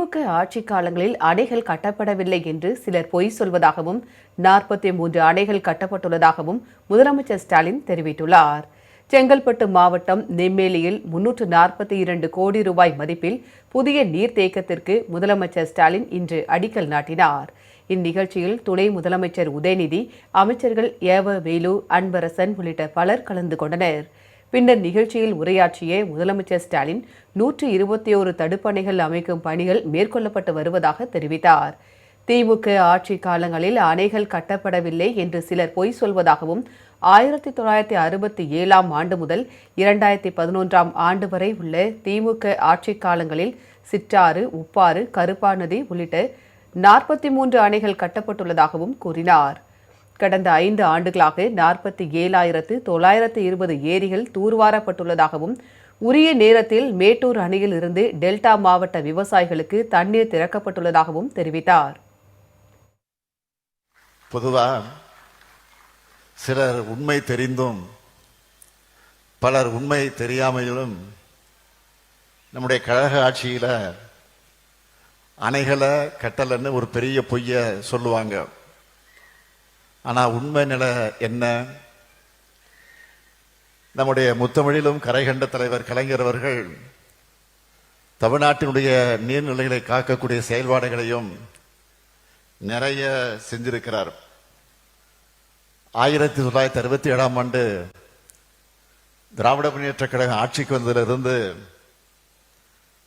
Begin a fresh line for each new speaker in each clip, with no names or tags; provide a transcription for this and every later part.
திமுக ஆட்சி காலங்களில் அணைகள் கட்டப்படவில்லை என்று சிலர் பொய் சொல்வதாகவும் 43 அணைகள் கட்டப்பட்டுள்ளதாகவும் முதலமைச்சர் ஸ்டாலின் தெரிவித்துள்ளார். செங்கல்பட்டு மாவட்டம் நெம்மேலியில் 342 கோடி ரூபாய் மதிப்பில் புதிய நீர்த்தேக்கத்திற்கு முதலமைச்சர் ஸ்டாலின் இன்று அடிக்கல் நாட்டினார். இந்நிகழ்ச்சியில் துணை முதலமைச்சர் உதயநிதி, அமைச்சர்கள் ஏவ வேலு, அன்பரசன் உள்ளிட்ட பலர் கலந்து கொண்டனர். பின்னர் நிகழ்ச்சியில் உரையாற்றிய முதலமைச்சர் ஸ்டாலின் 121 தடுப்பணைகள் அமைக்கும் பணிகள் மேற்கொள்ளப்பட்டு வருவதாக தெரிவித்தார். திமுக ஆட்சி காலங்களில் அணைகள் கட்டப்படவில்லை என்று சிலர் பொய் சொல்வதாகவும் 1967ஆம் ஆண்டு முதல் 2011ஆம் ஆண்டு வரை உள்ள திமுக ஆட்சி காலங்களில் சிற்றாறு, உப்பாறு, கருப்பா நதி உள்ளிட்ட 43 அணைகள் கட்டப்பட்டுள்ளதாகவும் கூறினார். கடந்த 5 ஆண்டுகளாக 47,920 ஏரிகள் தூர்வாரப்பட்டுள்ளதாகவும் உரிய நேரத்தில் மேட்டூர் அணையில் இருந்து டெல்டா மாவட்ட விவசாயிகளுக்கு தண்ணீர் திறக்கப்பட்டுள்ளதாகவும் தெரிவித்தார்.
பொதுவா சிலர் உண்மை தெரிந்தும் பலர் உண்மை தெரியாமையிலும் நம்முடைய கழக ஆட்சியில அணைகளை கட்டலன்னு ஒரு பெரிய பொய்ய சொல்லுவாங்க. ஆனா உண்மை நிலை என்ன? நம்முடைய முத்தமிழிலும் கரை கண்ட தலைவர் கலைஞர் அவர்கள் தமிழ்நாட்டினுடைய நீர்நிலைகளை காக்கக்கூடிய செயல்பாடுகளையும் நிறைய செஞ்சிருக்கிறார். 1967ஆம் ஆண்டு திராவிட முன்னேற்ற கழகம் ஆட்சிக்கு வந்ததிலிருந்து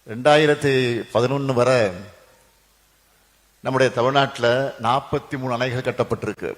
2011 வரை நம்முடைய தமிழ்நாட்டில் 43 அணைகள் கட்டப்பட்டிருக்கு.